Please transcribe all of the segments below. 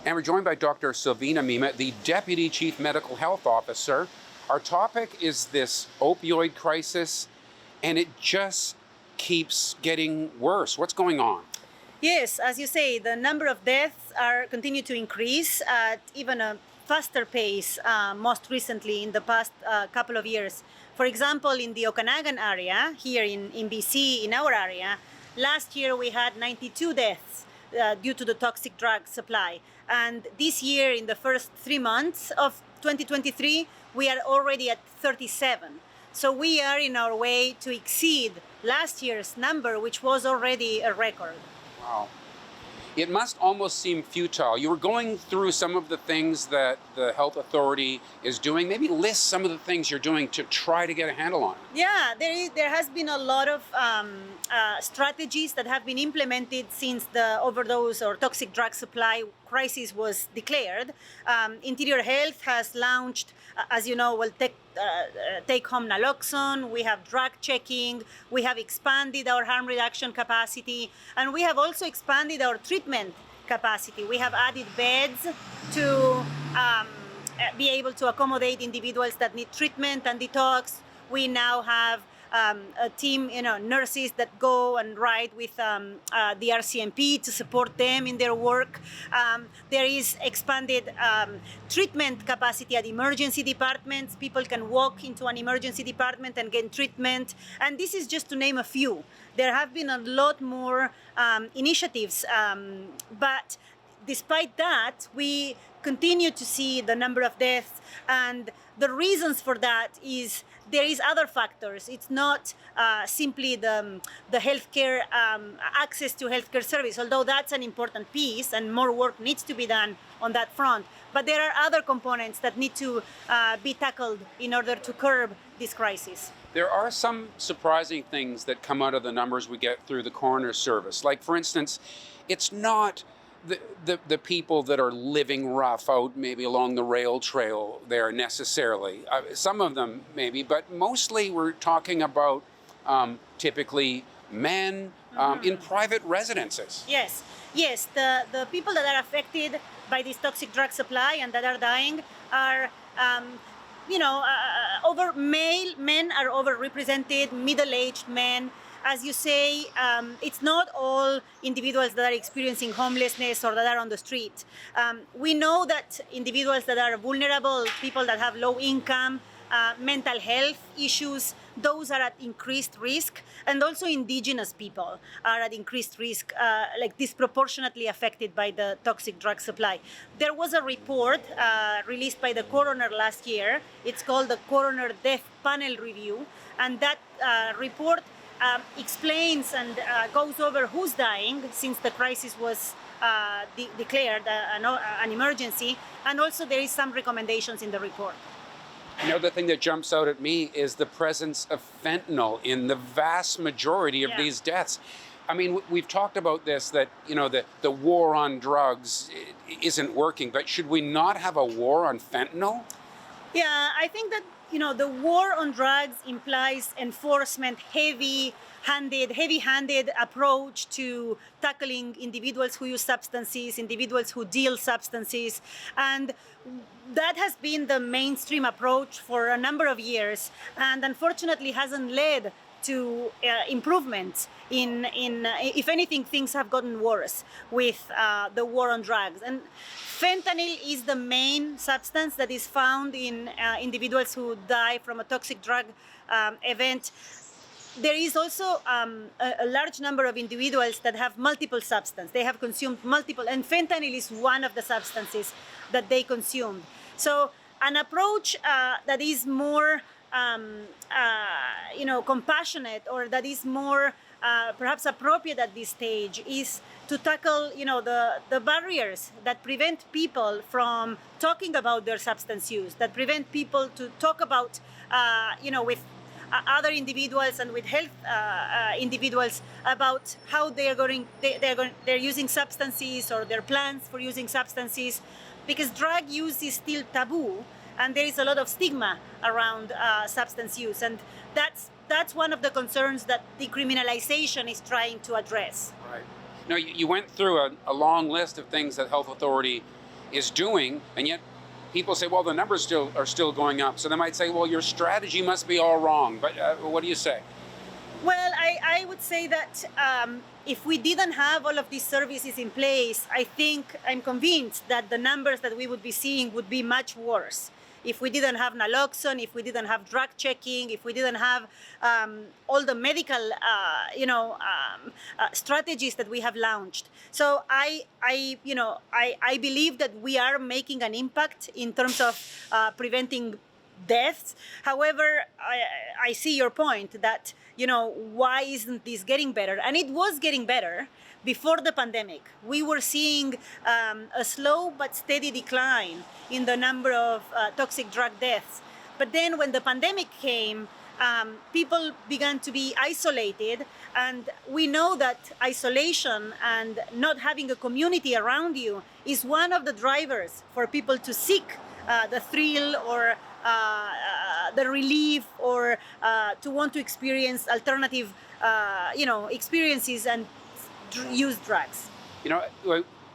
And we're joined by Dr. Silvina Mima, the Deputy Chief Medical Health Officer. Our topic is this opioid crisis, and it just keeps getting worse. What's going on? Yes, as you say, the number of deaths continue to increase at even a faster pace most recently in the past couple of years. For example, in the Okanagan area, here in BC, in our area, last year we had 92 deaths due to the toxic drug supply. And this year, in the first 3 months of 2023, we are already at 37. So we are in our way to exceed last year's number, which was already a record. Wow. It must almost seem futile. You were going through some of the things that the health authority is doing. Maybe list some of the things you're doing to try to get a handle on it. Yeah, there has been a lot of strategies that have been implemented since the overdose or toxic drug supply crisis was declared. Interior Health has launched, as you know, take home naloxone. We have drug checking. We have expanded our harm reduction capacity, and we have also expanded our treatment capacity. We have added beds to be able to accommodate individuals that need treatment and detox. We now have a team, nurses that go and ride with the RCMP to support them in their work. There is expanded treatment capacity at emergency departments. People can walk into an emergency department and get treatment. And this is just to name a few. There have been a lot more initiatives, but despite that, we continue to see the number of deaths, and the reasons for that is there is other factors. It's not simply the healthcare access to healthcare service, although that's an important piece and more work needs to be done on that front. But there are other components that need to be tackled in order to curb this crisis. There are some surprising things that come out of the numbers we get through the coroner's service. Like, for instance, it's not the people that are living rough out maybe along the rail trail there necessarily. Some of them maybe, but mostly we're talking about typically men in private residences. Yes, the people that are affected by this toxic drug supply and that are dying are men are overrepresented, middle-aged men. As you say, it's not all individuals that are experiencing homelessness or that are on the street. We know that individuals that are vulnerable, people that have low income, mental health issues, those are at increased risk, and also indigenous people are at increased risk, like disproportionately affected by the toxic drug supply. There was a report released by the coroner last year. It's called the Coroner Death Panel Review, and that report explains and goes over who's dying since the crisis was declared an emergency, and also there is some recommendations in the report. The thing that jumps out at me is the presence of fentanyl in the vast majority of these deaths. I mean, we've talked about this, that, the war on drugs isn't working, but should we not have a war on fentanyl? Yeah, I think that, the war on drugs implies enforcement, heavy-handed approach to tackling individuals who use substances, individuals who deal substances. And that has been the mainstream approach for a number of years, and unfortunately hasn't led to improvements if anything, things have gotten worse with the war on drugs. And fentanyl is the main substance that is found in individuals who die from a toxic drug event. There is also a large number of individuals that have multiple substances. They have consumed multiple, and fentanyl is one of the substances that they consumed. So an approach that is more compassionate, or that is more perhaps appropriate at this stage, is to tackle, the barriers that prevent people from talking about their substance use, that prevent people to talk about, with other individuals and with health individuals about how they're using substances, or their plans for using substances, because drug use is still taboo, and there is a lot of stigma around substance use, and that's one of the concerns that decriminalization is trying to address. Right. You went through a long list of things that health authority is doing, and yet people say, well, the numbers are still going up. So they might say, well, your strategy must be all wrong. But what do you say? Well, I would say that if we didn't have all of these services in place, I'm convinced that the numbers that we would be seeing would be much worse. If we didn't have naloxone, if we didn't have drug checking, if we didn't have all the medical, strategies that we have launched. So I believe that we are making an impact in terms of preventing deaths. However, I see your point that, why isn't this getting better? And it was getting better before the pandemic. We were seeing a slow but steady decline in the number of toxic drug deaths. But then when the pandemic came, people began to be isolated. And we know that isolation and not having a community around you is one of the drivers for people to seek the thrill or the relief, or to want to experience alternative, experiences and use drugs.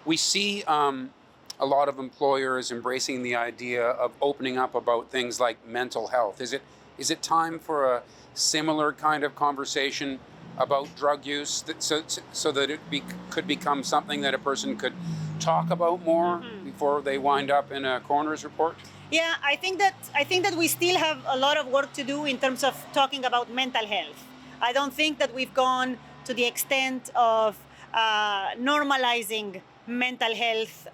We see a lot of employers embracing the idea of opening up about things like mental health. Is it time for a similar kind of conversation about drug use, so that it could become something that a person could talk about more before they wind up in a coroner's report? Yeah, I think that we still have a lot of work to do in terms of talking about mental health. I don't think that we've gone to the extent of normalizing mental health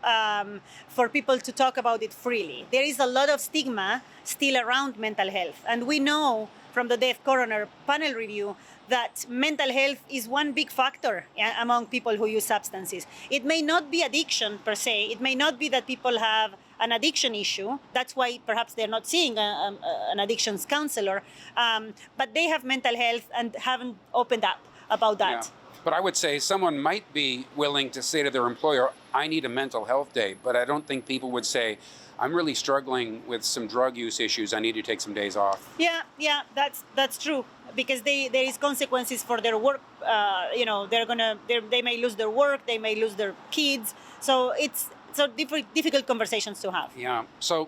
for people to talk about it freely. There is a lot of stigma still around mental health, and we know from the Deaf Coroner panel review that mental health is one big factor among people who use substances. It may not be addiction per se. It may not be that people have an addiction issue. That's why perhaps they're not seeing an addictions counselor. But they have mental health and haven't opened up about that. Yeah. But I would say someone might be willing to say to their employer, I need a mental health day. But I don't think people would say, I'm really struggling with some drug use issues. I need to take some days off. Yeah, that's true. Because there is consequences for their work. They may lose their work. They may lose their kids. So it's difficult conversations to have. Yeah. So,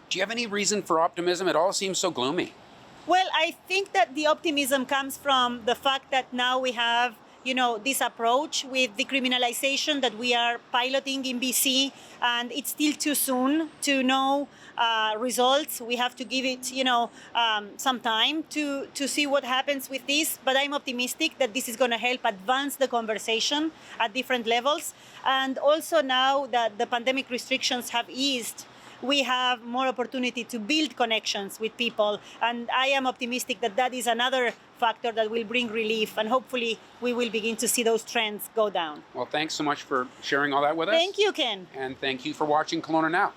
do you have any reason for optimism? It all seems so gloomy. Well, I think that the optimism comes from the fact that now we have, this approach with decriminalization that we are piloting in BC, and it's still too soon to know results. We have to give it, some time to see what happens with this. But I'm optimistic that this is going to help advance the conversation at different levels. And also now that the pandemic restrictions have eased, we have more opportunity to build connections with people. And I am optimistic that that is another factor that will bring relief. And hopefully we will begin to see those trends go down. Well, thanks so much for sharing all that with us. Thank you, Ken. And thank you for watching Kelowna Now.